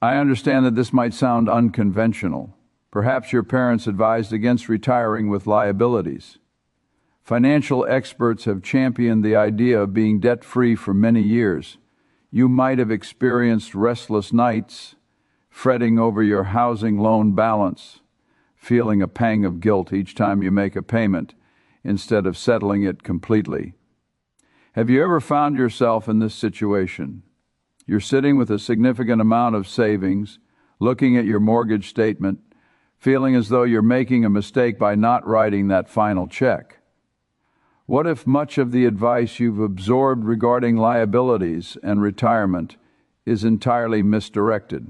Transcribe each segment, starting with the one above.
I understand that this might sound unconventional. Perhaps your parents advised against retiring with liabilities. Financial experts have championed the idea of being debt-free for many years. You might have experienced restless nights, fretting over your housing loan balance, feeling a pang of guilt each time you make a payment instead of settling it completely. Have you ever found yourself in this situation? You're sitting with a significant amount of savings, looking at your mortgage statement, feeling as though you're making a mistake by not writing that final check. What if much of the advice you've absorbed regarding liabilities and retirement is entirely misdirected?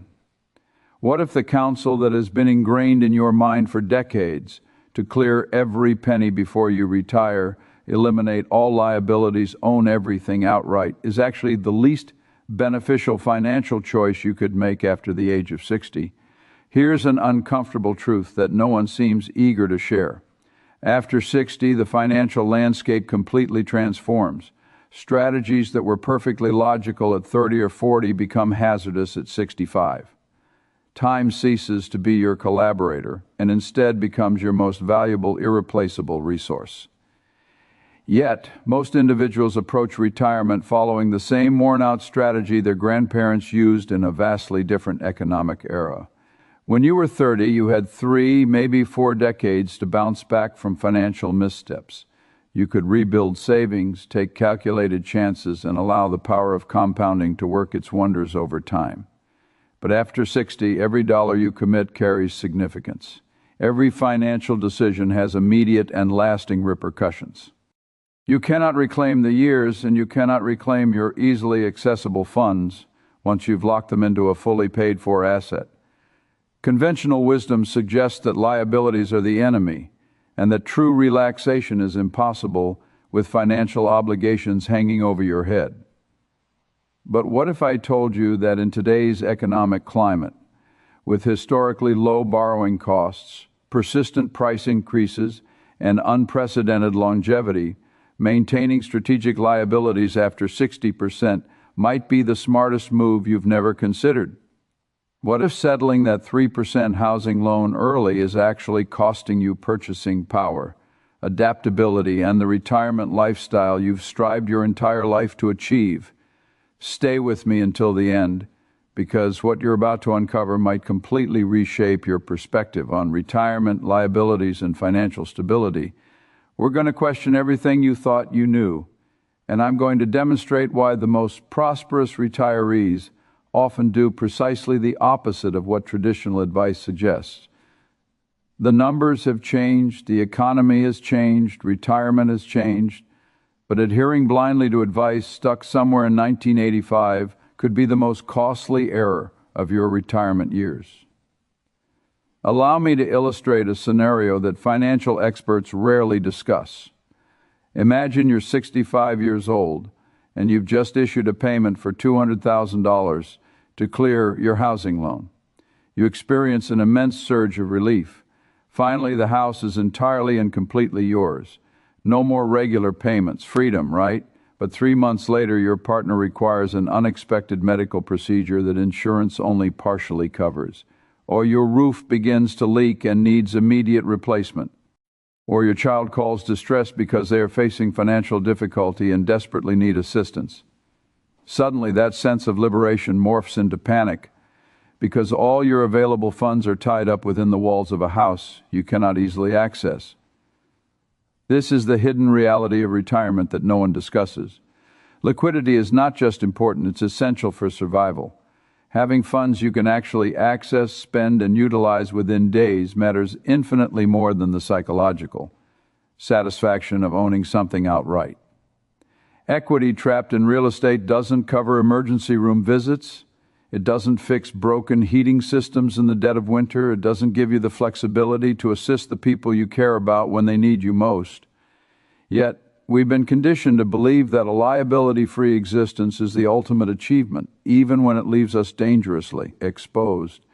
What if the counsel that has been ingrained in your mind for decades to clear every penny before you retire, eliminate all liabilities, own everything outright, is actually the least beneficial financial choice you could make after the age of 60? Here's an uncomfortable truth that no one seems eager to share. After 60, the financial landscape completely transforms. Strategies that were perfectly logical at 30 or 40 become hazardous at 65. Time ceases to be your collaborator and instead becomes your most valuable, irreplaceable resource. Yet, most individuals approach retirement following the same worn-out strategy their grandparents used in a vastly different economic era. When you were 30, you had 3, maybe 4 decades to bounce back from financial missteps. You could rebuild savings, take calculated chances, and allow the power of compounding to work its wonders over time. But after 60, every dollar you commit carries significance. Every financial decision has immediate and lasting repercussions. You cannot reclaim the years, and you cannot reclaim your easily accessible funds once you've locked them into a fully paid-for asset. Conventional wisdom suggests that liabilities are the enemy and that true relaxation is impossible with financial obligations hanging over your head. But what if I told you that in today's economic climate, with historically low borrowing costs, persistent price increases, and unprecedented longevity, maintaining strategic liabilities after 60% might be the smartest move you've never considered? What if settling that 3% housing loan early is actually costing you purchasing power, adaptability, and the retirement lifestyle you've strived your entire life to achieve? Stay with me until the end, because what you're about to uncover might completely reshape your perspective on retirement, liabilities, and financial stability. We're going to question everything you thought you knew, and I'm going to demonstrate why the most prosperous retirees often do precisely the opposite of what traditional advice suggests. The numbers have changed, the economy has changed, retirement has changed, but adhering blindly to advice stuck somewhere in 1985 could be the most costly error of your retirement years. Allow me to illustrate a scenario that financial experts rarely discuss. Imagine you're 65 years old and you've just issued a payment for $200,000 to clear your housing loan. You experience an immense surge of relief. Finally, the house is entirely and completely yours. No more regular payments. Freedom, right? But 3 months later, your partner requires an unexpected medical procedure that insurance only partially covers. Or your roof begins to leak and needs immediate replacement. Or your child calls distressed because they are facing financial difficulty and desperately need assistance. Suddenly, that sense of liberation morphs into panic because all your available funds are tied up within the walls of a house you cannot easily access. This is the hidden reality of retirement that no one discusses. Liquidity is not just important, it's essential for survival. Having funds you can actually access, spend, and utilize within days matters infinitely more than the psychological satisfaction of owning something outright. Equity trapped in real estate doesn't cover emergency room visits. It doesn't fix broken heating systems in the dead of winter. It doesn't give you the flexibility to assist the people you care about when they need you most. Yet, we've been conditioned to believe that a liability-free existence is the ultimate achievement, even when it leaves us dangerously exposed.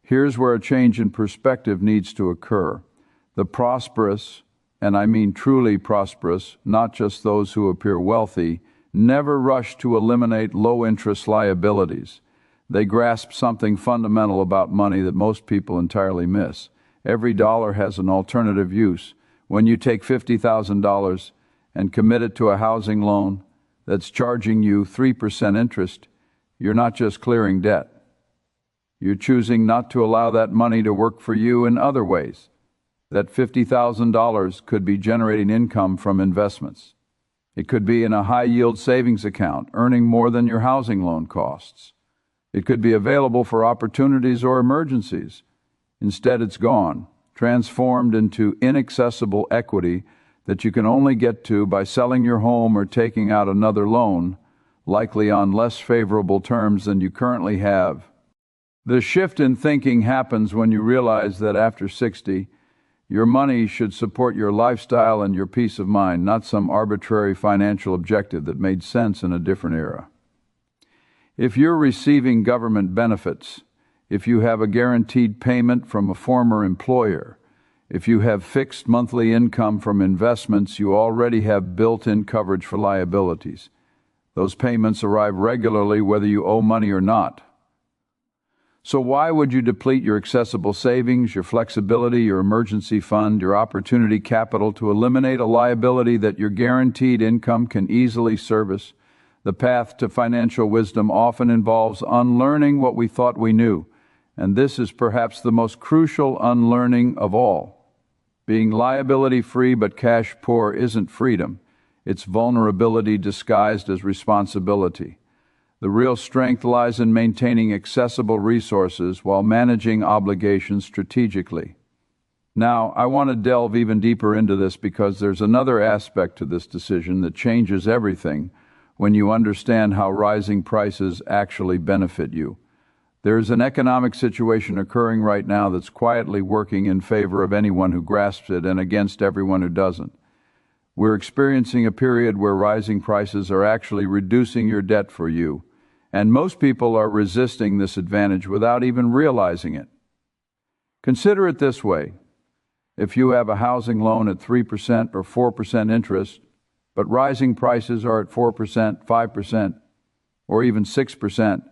Here's where a change in perspective needs to occur. The prosperous, and I mean truly prosperous, not just those who appear wealthy, never rush to eliminate low-interest liabilities. They grasp something fundamental about money that most people entirely miss. Every dollar has an alternative use. When you take $50,000 and commit it to a housing loan that's charging you 3% interest, you're not just clearing debt. You're choosing not to allow that money to work for you in other ways. That $50,000 could be generating income from investments. It could be in a high-yield savings account, earning more than your housing loan costs. It could be available for opportunities or emergencies. Instead, it's gone, transformed into inaccessible equity that you can only get to by selling your home or taking out another loan, likely on less favorable terms than you currently have. The shift in thinking happens when you realize that after 60, your money should support your lifestyle and your peace of mind, not some arbitrary financial objective that made sense in a different era. If you're receiving government benefits, if you have a guaranteed payment from a former employer, if you have fixed monthly income from investments, you already have built-in coverage for liabilities. Those payments arrive regularly whether you owe money or not. So why would you deplete your accessible savings, your flexibility, your emergency fund, your opportunity capital to eliminate a liability that your guaranteed income can easily service? The path to financial wisdom often involves unlearning what we thought we knew, and this is perhaps the most crucial unlearning of all. Being liability-free but cash-poor isn't freedom. It's vulnerability disguised as responsibility. The real strength lies in maintaining accessible resources while managing obligations strategically. Now, I want to delve even deeper into this because there's another aspect to this decision that changes everything when you understand how rising prices actually benefit you. There's an economic situation occurring right now that's quietly working in favor of anyone who grasps it and against everyone who doesn't. We're experiencing a period where rising prices are actually reducing your debt for you, and most people are resisting this advantage without even realizing it. Consider it this way. If you have a housing loan at 3% or 4% interest, but rising prices are at 4%, 5%, or even 6%,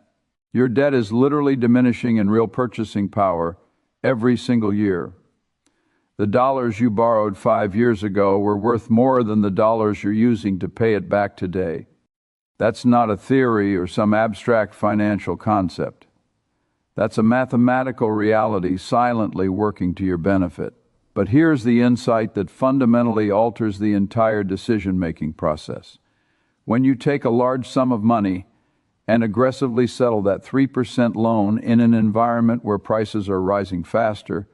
your debt is literally diminishing in real purchasing power every single year. The dollars you borrowed 5 years ago were worth more than the dollars you're using to pay it back today. That's not a theory or some abstract financial concept. That's a mathematical reality silently working to your benefit. But here's the insight that fundamentally alters the entire decision-making process. When you take a large sum of money and aggressively settle that 3% loan in an environment where prices are rising faster,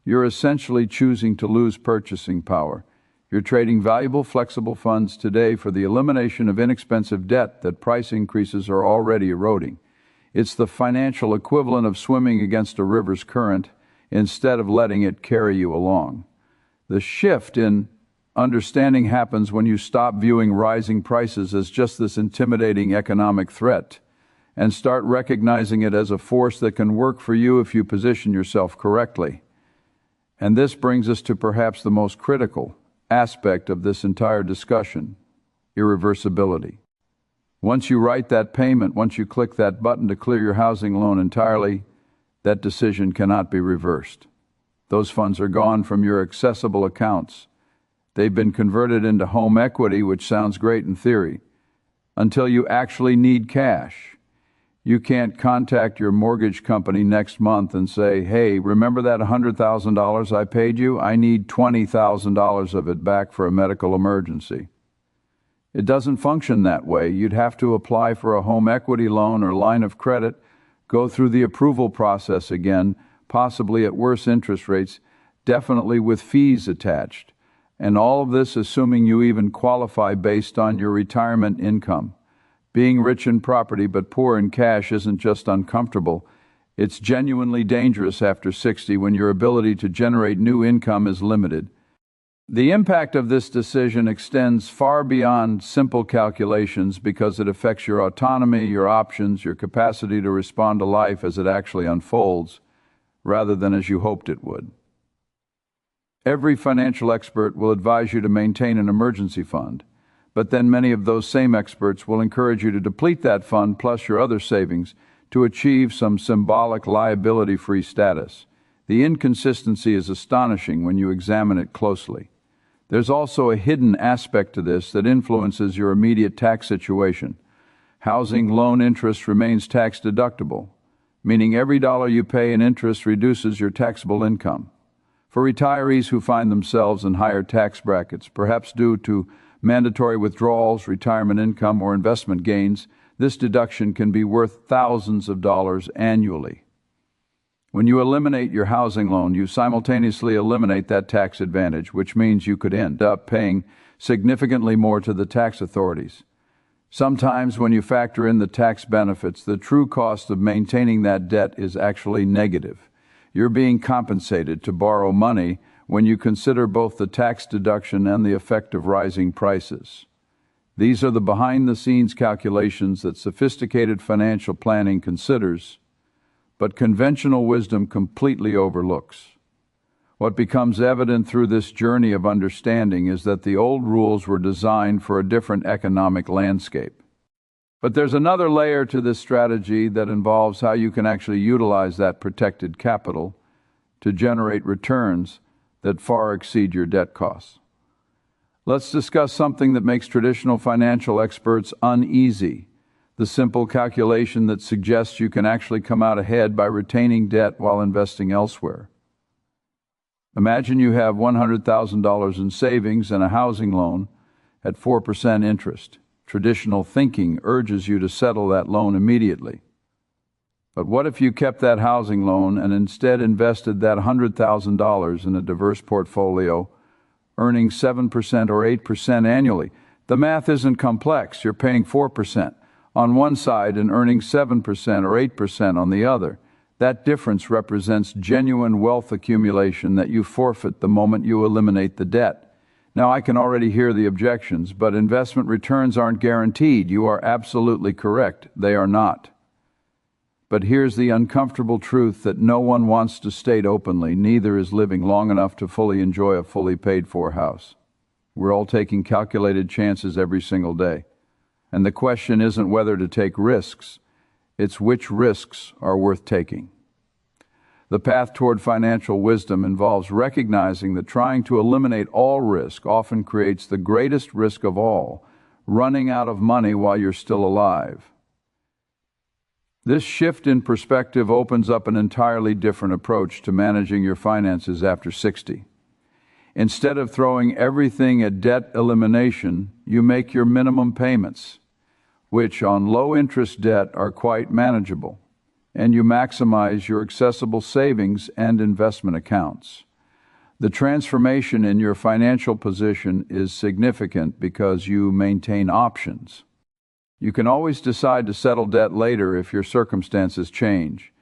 you're essentially choosing to lose purchasing power. You're trading valuable, flexible funds today for the elimination of inexpensive debt that price increases are already eroding. It's the financial equivalent of swimming against a river's current instead of letting it carry you along. The shift in understanding happens when you stop viewing rising prices as just this intimidating economic threat and start recognizing it as a force that can work for you if you position yourself correctly. And this brings us to perhaps the most critical aspect of this entire discussion: irreversibility. Once you write that payment, once you click that button to clear your housing loan entirely, that decision cannot be reversed. Those funds are gone from your accessible accounts. They've been converted into home equity, which sounds great in theory, until you actually need cash. You can't contact your mortgage company next month and say, "Hey, remember that $100,000 I paid you? I need $20,000 of it back for a medical emergency." It doesn't function that way. You'd have to apply for a home equity loan or line of credit, go through the approval process again, possibly at worse interest rates, definitely with fees attached. And all of this assuming you even qualify based on your retirement income. Being rich in property but poor in cash isn't just uncomfortable. It's genuinely dangerous after 60 when your ability to generate new income is limited. The impact of this decision extends far beyond simple calculations because it affects your autonomy, your options, your capacity to respond to life as it actually unfolds, rather than as you hoped it would. Every financial expert will advise you to maintain an emergency fund, but then many of those same experts will encourage you to deplete that fund plus your other savings to achieve some symbolic liability-free status. The inconsistency is astonishing when you examine it closely. There's also a hidden aspect to this that influences your immediate tax situation. Housing loan interest remains tax deductible, meaning every dollar you pay in interest reduces your taxable income. For retirees who find themselves in higher tax brackets, perhaps due to mandatory withdrawals, retirement income, or investment gains, this deduction can be worth thousands of dollars annually. When you eliminate your housing loan, you simultaneously eliminate that tax advantage, which means you could end up paying significantly more to the tax authorities. Sometimes when you factor in the tax benefits, the true cost of maintaining that debt is actually negative. You're being compensated to borrow money when you consider both the tax deduction and the effect of rising prices. These are the behind-the-scenes calculations that sophisticated financial planning considers, but conventional wisdom completely overlooks. What becomes evident through this journey of understanding is that the old rules were designed for a different economic landscape. But there's another layer to this strategy that involves how you can actually utilize that protected capital to generate returns that far exceed your debt costs. Let's discuss something that makes traditional financial experts uneasy: the simple calculation that suggests you can actually come out ahead by retaining debt while investing elsewhere. Imagine you have $100,000 in savings and a housing loan at 4% interest. Traditional thinking urges you to settle that loan immediately. But what if you kept that housing loan and instead invested that $100,000 in a diverse portfolio, earning 7% or 8% annually? The math isn't complex. You're paying 4% on one side and earning 7% or 8% on the other. That difference represents genuine wealth accumulation that you forfeit the moment you eliminate the debt. Now, I can already hear the objections, but investment returns aren't guaranteed. You are absolutely correct. They are not. But here's the uncomfortable truth that no one wants to state openly: neither is living long enough to fully enjoy a fully paid-for house. We're all taking calculated chances every single day. And the question isn't whether to take risks. It's which risks are worth taking. The path toward financial wisdom involves recognizing that trying to eliminate all risk often creates the greatest risk of all: running out of money while you're still alive. This shift in perspective opens up an entirely different approach to managing your finances after 60. Instead of throwing everything at debt elimination, you make your minimum payments, which on low-interest debt are quite manageable, and you maximize your accessible savings and investment accounts. The transformation in your financial position is significant because you maintain options. You can always decide to settle debt later if your circumstances change,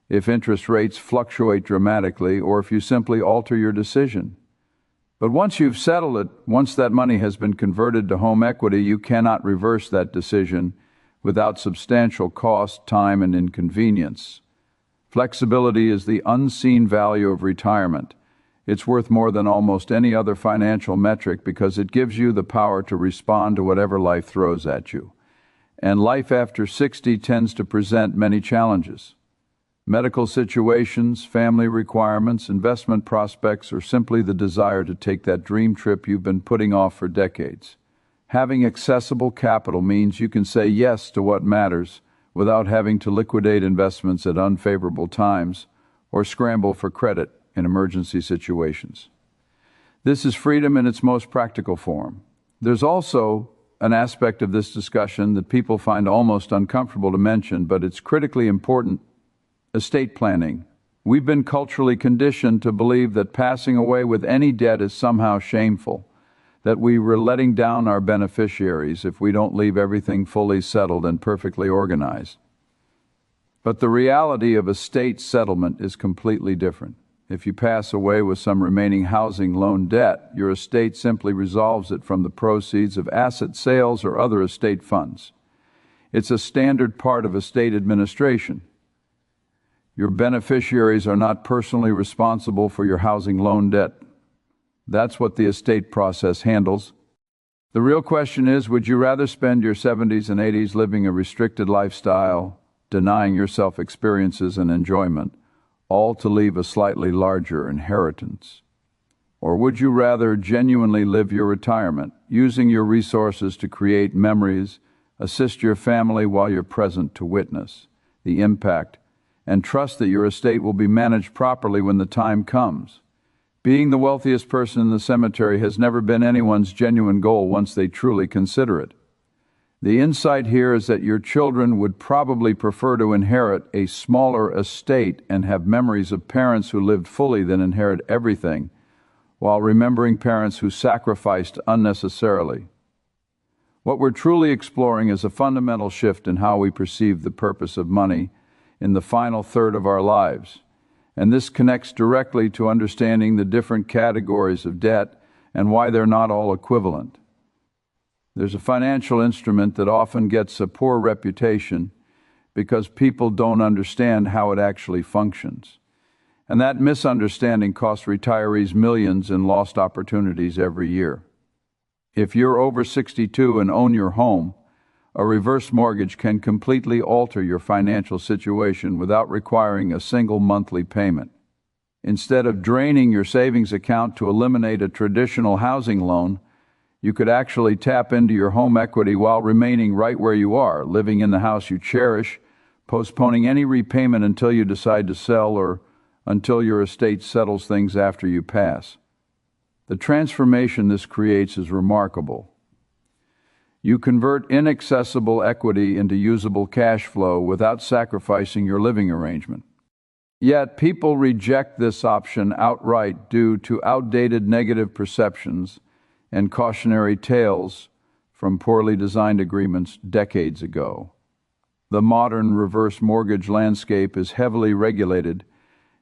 if interest rates fluctuate dramatically, or if you simply alter your decision. But once you've settled it, once that money has been converted to home equity, you cannot reverse that decision without substantial cost, time, and inconvenience. Flexibility is the unseen value of retirement. It's worth more than almost any other financial metric because it gives you the power to respond to whatever life throws at you. And life after 60 tends to present many challenges. Medical situations, family requirements, investment prospects, or simply the desire to take that dream trip you've been putting off for decades. Having accessible capital means you can say yes to what matters without having to liquidate investments at unfavorable times or scramble for credit in emergency situations. This is freedom in its most practical form. There's also an aspect of this discussion that people find almost uncomfortable to mention, but it's critically important: estate planning. We've been culturally conditioned to believe that passing away with any debt is somehow shameful, that we were letting down our beneficiaries if we don't leave everything fully settled and perfectly organized. But the reality of estate settlement is completely different. If you pass away with some remaining housing loan debt, your estate simply resolves it from the proceeds of asset sales or other estate funds. It's a standard part of estate administration. Your beneficiaries are not personally responsible for your housing loan debt. That's what the estate process handles. The real question is, would you rather spend your 70s and 80s living a restricted lifestyle denying yourself experiences and enjoyment, all to leave a slightly larger inheritance? Or would you rather genuinely live your retirement, using your resources to create memories, assist your family while you're present to witness the impact, and trust that your estate will be managed properly when the time comes? Being the wealthiest person in the cemetery has never been anyone's genuine goal once they truly consider it. The insight here is that your children would probably prefer to inherit a smaller estate and have memories of parents who lived fully than inherit everything, while remembering parents who sacrificed unnecessarily. What we're truly exploring is a fundamental shift in how we perceive the purpose of money in the final third of our lives, and this connects directly to understanding the different categories of debt and why they're not all equivalent. There's a financial instrument that often gets a poor reputation because people don't understand how it actually functions. And that misunderstanding costs retirees millions in lost opportunities every year. If you're over 62 and own your home, a reverse mortgage can completely alter your financial situation without requiring a single monthly payment. Instead of draining your savings account to eliminate a traditional housing loan, you could actually tap into your home equity while remaining right where you are, living in the house you cherish, postponing any repayment until you decide to sell or until your estate settles things after you pass. The transformation this creates is remarkable. You convert inaccessible equity into usable cash flow without sacrificing your living arrangement. Yet people reject this option outright due to outdated negative perceptions and cautionary tales from poorly designed agreements decades ago. The modern reverse mortgage landscape is heavily regulated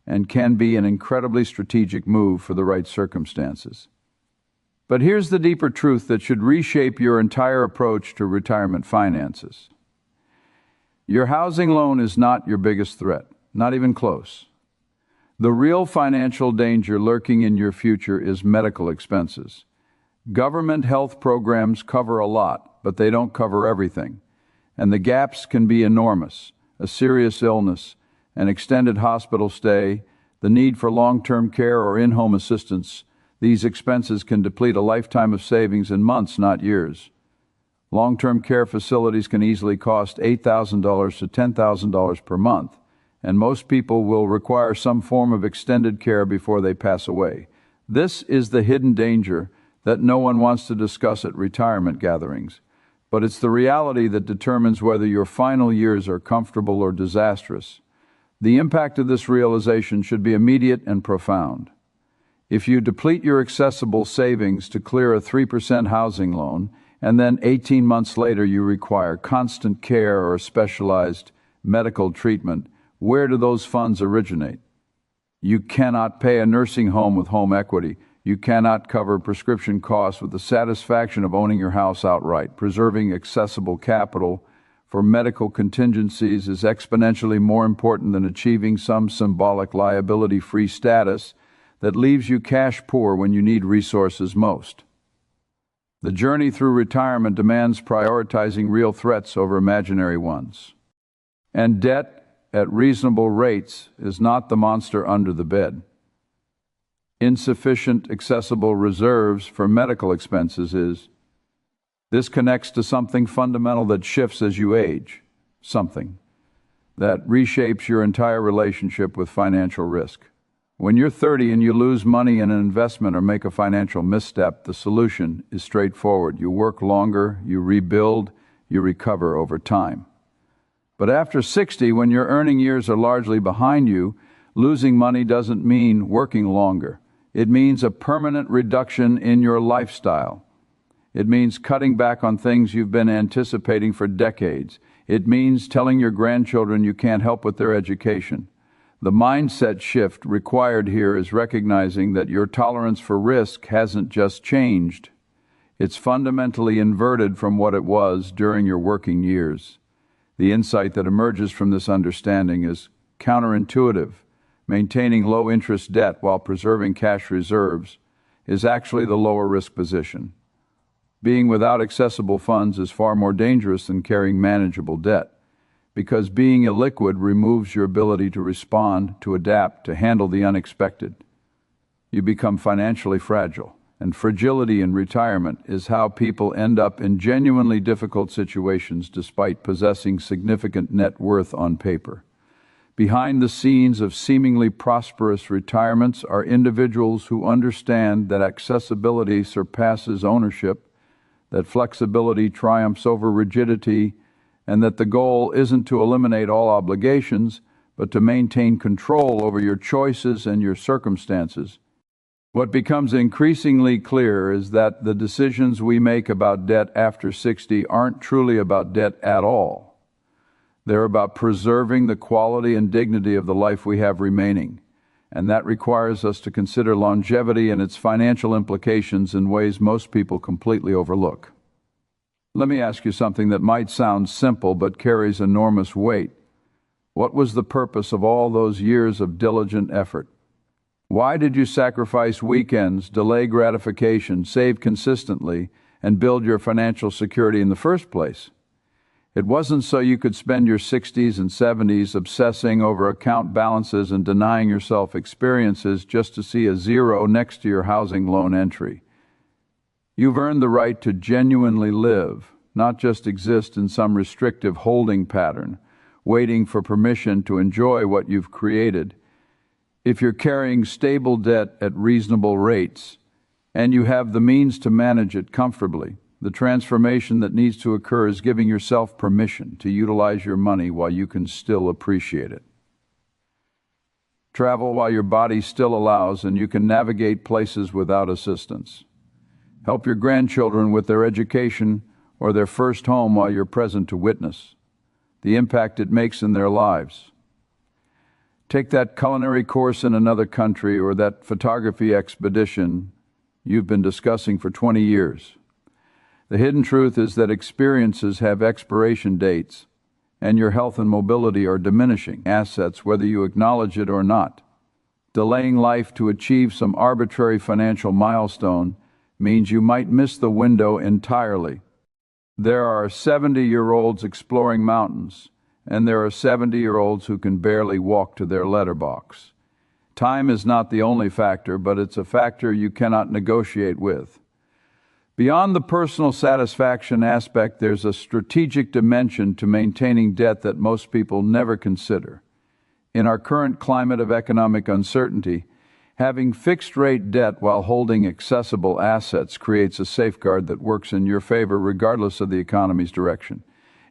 and can be an incredibly strategic move for the right circumstances. But here's the deeper truth that should reshape your entire approach to retirement finances. Your housing loan is not your biggest threat, not even close. The real financial danger lurking in your future is medical expenses. Government health programs cover a lot, but they don't cover everything, and the gaps can be enormous. A serious illness, an extended hospital stay, the need for long-term care or in-home assistance. These expenses can deplete a lifetime of savings in months, not years. Long-term care facilities can easily cost $8,000 to $10,000 per month, and most people will require some form of extended care before they pass away. This is the hidden danger that no one wants to discuss at retirement gatherings, but it's the reality that determines whether your final years are comfortable or disastrous. The impact of this realization should be immediate and profound. If you deplete your accessible savings to clear a 3% housing loan, and then 18 months later you require constant care or specialized medical treatment, where do those funds originate? You cannot pay a nursing home with home equity. You cannot cover prescription costs with the satisfaction of owning your house outright. Preserving accessible capital for medical contingencies is exponentially more important than achieving some symbolic liability-free status that leaves you cash poor when you need resources most. The journey through retirement demands prioritizing real threats over imaginary ones. And debt at reasonable rates is not the monster under the bed. Insufficient accessible reserves for medical expenses is. This connects to something fundamental that shifts as you age, something that reshapes your entire relationship with financial risk. When you're 30 and you lose money in an investment or make a financial misstep, the solution is straightforward. You work longer, you rebuild, you recover over time. But after 60, when your earning years are largely behind you, losing money doesn't mean working longer. It means a permanent reduction in your lifestyle. It means cutting back on things you've been anticipating for decades. It means telling your grandchildren you can't help with their education. The mindset shift required here is recognizing that your tolerance for risk hasn't just changed. It's fundamentally inverted from what it was during your working years. The insight that emerges from this understanding is counterintuitive. Maintaining low-interest debt while preserving cash reserves is actually the lower risk position. Being without accessible funds is far more dangerous than carrying manageable debt, because being illiquid removes your ability to respond, to adapt, to handle the unexpected. You become financially fragile, and fragility in retirement is how people end up in genuinely difficult situations despite possessing significant net worth on paper. Behind the scenes of seemingly prosperous retirements are individuals who understand that accessibility surpasses ownership, that flexibility triumphs over rigidity, and that the goal isn't to eliminate all obligations, but to maintain control over your choices and your circumstances. What becomes increasingly clear is that the decisions we make about debt after 60 aren't truly about debt at all. They're about preserving the quality and dignity of the life we have remaining, and that requires us to consider longevity and its financial implications in ways most people completely overlook. Let me ask you something that might sound simple but carries enormous weight. What was the purpose of all those years of diligent effort? Why did you sacrifice weekends, delay gratification, save consistently, and build your financial security in the first place? It wasn't so you could spend your 60s and 70s obsessing over account balances and denying yourself experiences just to see a zero next to your housing loan entry. You've earned the right to genuinely live, not just exist in some restrictive holding pattern, waiting for permission to enjoy what you've created. If you're carrying stable debt at reasonable rates, and you have the means to manage it comfortably, the transformation that needs to occur is giving yourself permission to utilize your money while you can still appreciate it. Travel while your body still allows and you can navigate places without assistance. Help your grandchildren with their education or their first home while you're present to witness the impact it makes in their lives. Take that culinary course in another country or that photography expedition you've been discussing for 20 years. The hidden truth is that experiences have expiration dates, and your health and mobility are diminishing assets whether you acknowledge it or not. Delaying life to achieve some arbitrary financial milestone means you might miss the window entirely. There are 70-year-olds exploring mountains, and there are 70-year-olds who can barely walk to their letterbox. Time is not the only factor, but it's a factor you cannot negotiate with. Beyond the personal satisfaction aspect, there's a strategic dimension to maintaining debt that most people never consider. In our current climate of economic uncertainty, having fixed-rate debt while holding accessible assets creates a safeguard that works in your favor regardless of the economy's direction.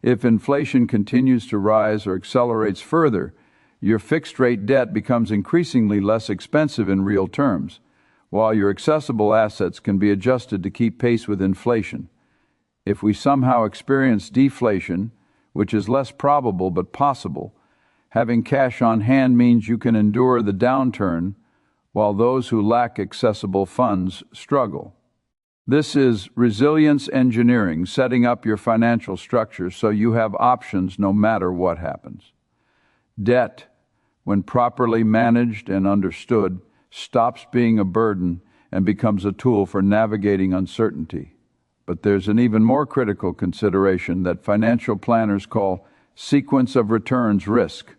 If inflation continues to rise or accelerates further, your fixed-rate debt becomes increasingly less expensive in real terms, while your accessible assets can be adjusted to keep pace with inflation. If we somehow experience deflation, which is less probable but possible, having cash on hand means you can endure the downturn while those who lack accessible funds struggle. This is resilience engineering, setting up your financial structure so you have options no matter what happens. Debt, when properly managed and understood, stops being a burden and becomes a tool for navigating uncertainty. But there's an even more critical consideration that financial planners call sequence of returns risk.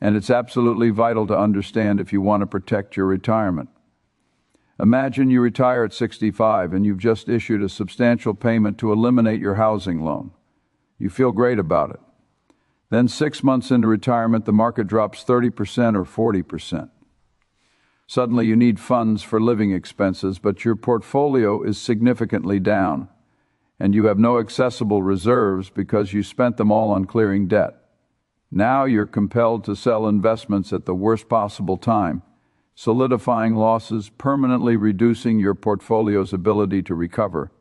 And it's absolutely vital to understand if you want to protect your retirement. Imagine you retire at 65 and you've just issued a substantial payment to eliminate your housing loan. You feel great about it. Then 6 months into retirement, the market drops 30% or 40%. Suddenly you need funds for living expenses, but your portfolio is significantly down, and you have no accessible reserves because you spent them all on clearing debt. Now you're compelled to sell investments at the worst possible time, solidifying losses, permanently reducing your portfolio's ability to recover.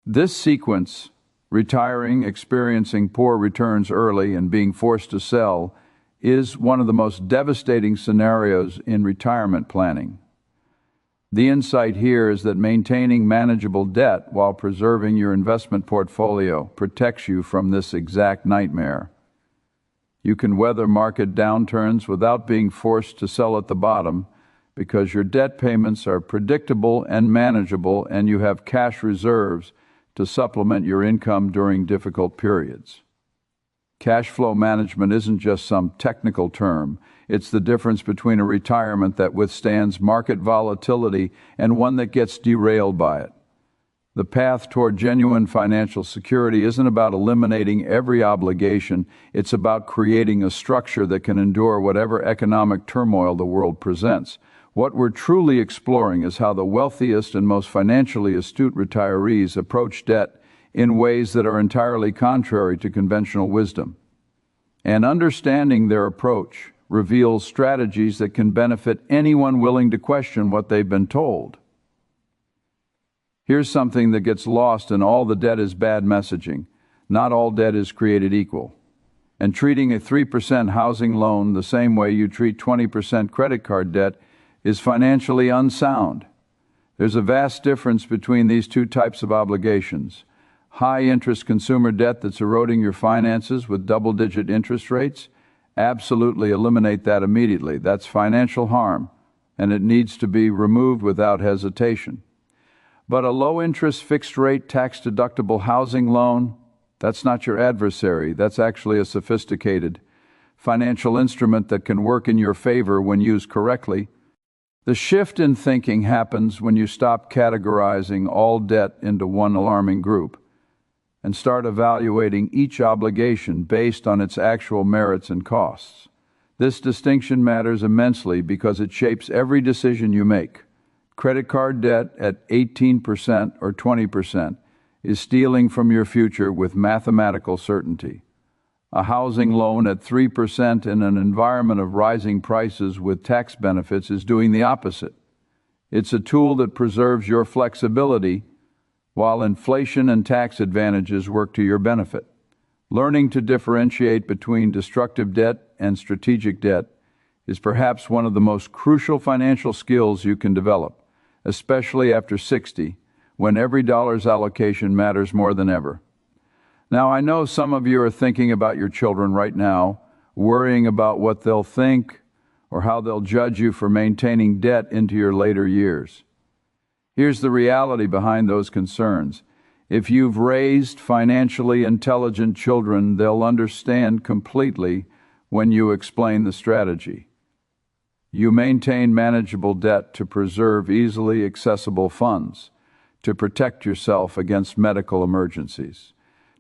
This sequence, retiring, experiencing poor returns early, and being forced to sell, is one of the most devastating scenarios in retirement planning. The insight here is that maintaining manageable debt while preserving your investment portfolio protects you from this exact nightmare. You can weather market downturns without being forced to sell at the bottom because your debt payments are predictable and manageable, and you have cash reserves to supplement your income during difficult periods. Cash flow management isn't just some technical term. It's the difference between a retirement that withstands market volatility and one that gets derailed by it. The path toward genuine financial security isn't about eliminating every obligation. It's about creating a structure that can endure whatever economic turmoil the world presents. What we're truly exploring is how the wealthiest and most financially astute retirees approach debt in ways that are entirely contrary to conventional wisdom. And understanding their approach reveals strategies that can benefit anyone willing to question what they've been told. Here's something that gets lost in all the debt is bad messaging. Not all debt is created equal. And treating a 3% housing loan the same way you treat 20% credit card debt is financially unsound. There's a vast difference between these two types of obligations. High-interest consumer debt that's eroding your finances with double-digit interest rates, absolutely eliminate that immediately. That's financial harm, and it needs to be removed without hesitation. But a low-interest, fixed-rate, tax-deductible housing loan, that's not your adversary. That's actually a sophisticated financial instrument that can work in your favor when used correctly. The shift in thinking happens when you stop categorizing all debt into one alarming group and start evaluating each obligation based on its actual merits and costs. This distinction matters immensely because it shapes every decision you make. Credit card debt at 18% or 20% is stealing from your future with mathematical certainty. A housing loan at 3% in an environment of rising prices with tax benefits is doing the opposite. It's a tool that preserves your flexibility while inflation and tax advantages work to your benefit. Learning to differentiate between destructive debt and strategic debt is perhaps one of the most crucial financial skills you can develop, especially after 60, when every dollar's allocation matters more than ever. Now, I know some of you are thinking about your children right now, worrying about what they'll think or how they'll judge you for maintaining debt into your later years. Here's the reality behind those concerns. If you've raised financially intelligent children, they'll understand completely when you explain the strategy. You maintain manageable debt to preserve easily accessible funds, to protect yourself against medical emergencies,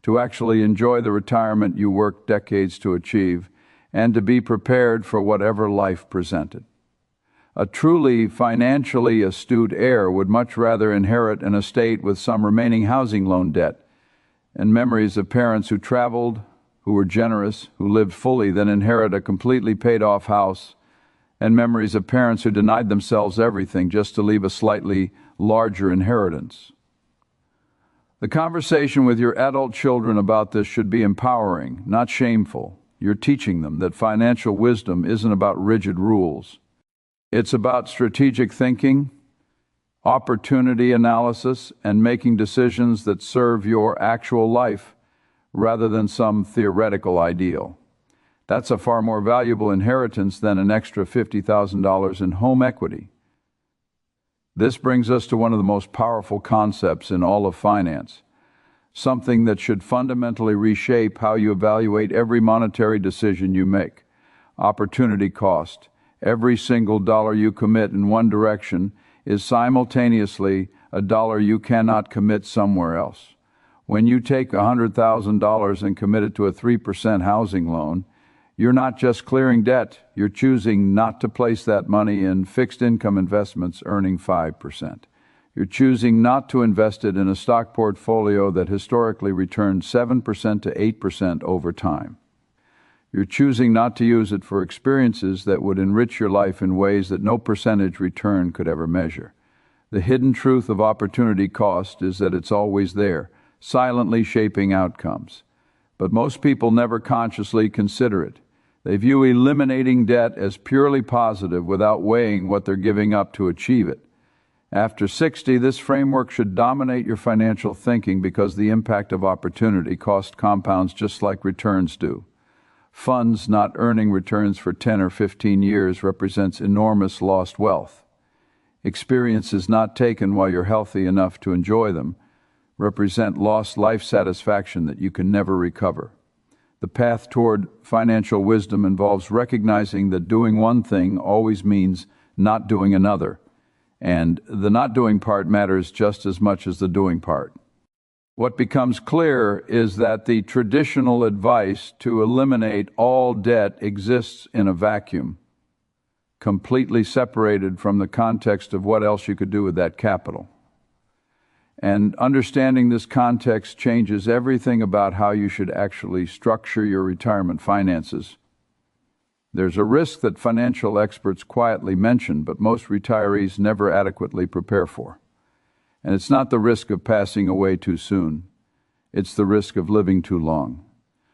to actually enjoy the retirement you worked decades to achieve, and to be prepared for whatever life presented. A truly financially astute heir would much rather inherit an estate with some remaining housing loan debt and memories of parents who traveled, who were generous, who lived fully, than inherit a completely paid-off house, and memories of parents who denied themselves everything just to leave a slightly larger inheritance. The conversation with your adult children about this should be empowering, not shameful. You're teaching them that financial wisdom isn't about rigid rules. It's about strategic thinking, opportunity analysis, and making decisions that serve your actual life rather than some theoretical ideal. That's a far more valuable inheritance than an extra $50,000 in home equity. This brings us to one of the most powerful concepts in all of finance, something that should fundamentally reshape how you evaluate every monetary decision you make: opportunity cost. Every single dollar you commit in one direction is simultaneously a dollar you cannot commit somewhere else. When you take $100,000 and commit it to a 3% housing loan, you're not just clearing debt, you're choosing not to place that money in fixed income investments earning 5%. You're choosing not to invest it in a stock portfolio that historically returned 7% to 8% over time. You're choosing not to use it for experiences that would enrich your life in ways that no percentage return could ever measure. The hidden truth of opportunity cost is that it's always there, silently shaping outcomes. But most people never consciously consider it. They view eliminating debt as purely positive without weighing what they're giving up to achieve it. After 60, this framework should dominate your financial thinking because the impact of opportunity cost compounds just like returns do. Funds not earning returns for 10 or 15 years represents enormous lost wealth. Experiences not taken while you're healthy enough to enjoy them represent lost life satisfaction that you can never recover. The path toward financial wisdom involves recognizing that doing one thing always means not doing another, and the not doing part matters just as much as the doing part. What becomes clear is that the traditional advice to eliminate all debt exists in a vacuum, completely separated from the context of what else you could do with that capital. And understanding this context changes everything about how you should actually structure your retirement finances. There's a risk that financial experts quietly mention, but most retirees never adequately prepare for. And it's not the risk of passing away too soon. It's the risk of living too long.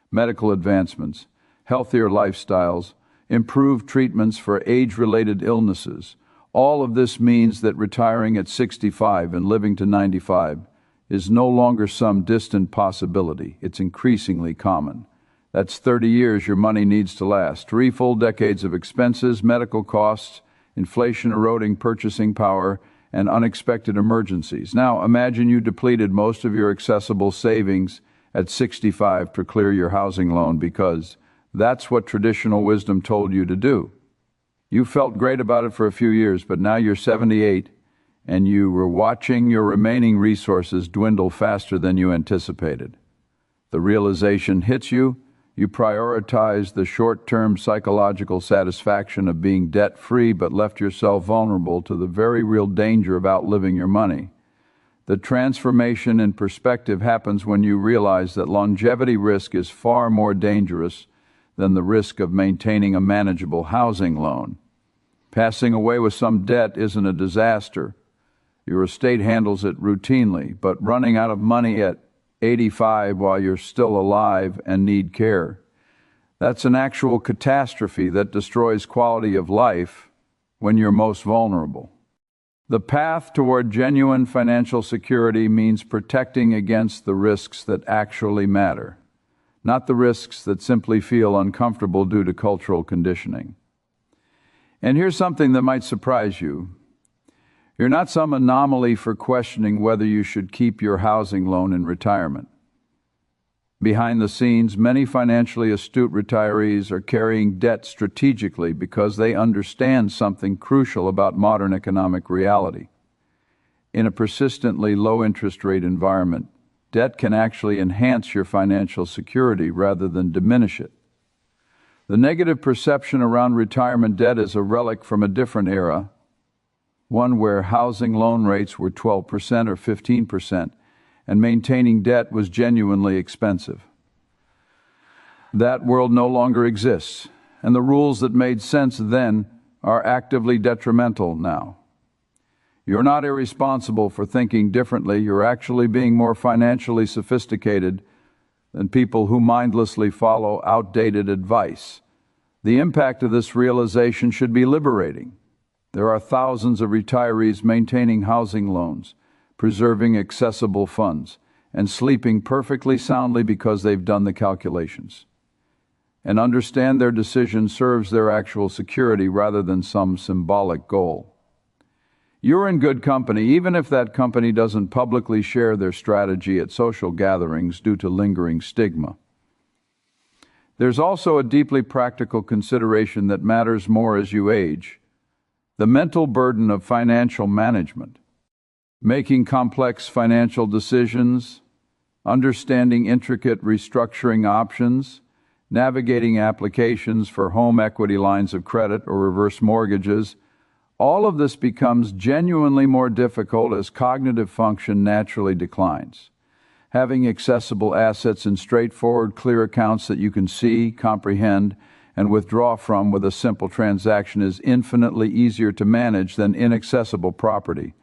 Medical advancements, healthier lifestyles, improved treatments for age-related illnesses. All of this means that retiring at 65 and living to 95 is no longer some distant possibility. It's increasingly common. That's 30 years your money needs to last. 3 full decades of expenses, medical costs, inflation eroding purchasing power, and unexpected emergencies. Now, imagine you depleted most of your accessible savings at 65 to clear your housing loan because that's what traditional wisdom told you to do. You felt great about it for a few years, but now you're 78 and you were watching your remaining resources dwindle faster than you anticipated. The realization hits you. You prioritize the short-term psychological satisfaction of being debt-free, but left yourself vulnerable to the very real danger of outliving your money. The transformation in perspective happens when you realize that longevity risk is far more dangerous than the risk of maintaining a manageable housing loan. Passing away with some debt isn't a disaster. Your estate handles it routinely, but running out of money at 85 while you're still alive and need care, that's an actual catastrophe that destroys quality of life when you're most vulnerable. The path toward genuine financial security means protecting against the risks that actually matter, not the risks that simply feel uncomfortable due to cultural conditioning. And here's something that might surprise you. You're not some anomaly for questioning whether you should keep your housing loan in retirement. Behind the scenes, many financially astute retirees are carrying debt strategically because they understand something crucial about modern economic reality. In a persistently low interest rate environment, debt can actually enhance your financial security rather than diminish it. The negative perception around retirement debt is a relic from a different era, one where housing loan rates were 12% or 15%, and maintaining debt was genuinely expensive. That world no longer exists, and the rules that made sense then are actively detrimental now. You're not irresponsible for thinking differently. You're actually being more financially sophisticated than people who mindlessly follow outdated advice. The impact of this realization should be liberating. There are thousands of retirees maintaining housing loans, preserving accessible funds, and sleeping perfectly soundly because they've done the calculations. And understand their decision serves their actual security rather than some symbolic goal. You're in good company, even if that company doesn't publicly share their strategy at social gatherings due to lingering stigma. There's also a deeply practical consideration that matters more as you age: the mental burden of financial management. Making complex financial decisions, understanding intricate restructuring options, navigating applications for home equity lines of credit or reverse mortgages, all of this becomes genuinely more difficult as cognitive function naturally declines. Having accessible assets in straightforward, clear accounts that you can see, comprehend, and withdraw from with a simple transaction is infinitely easier to manage than inaccessible property.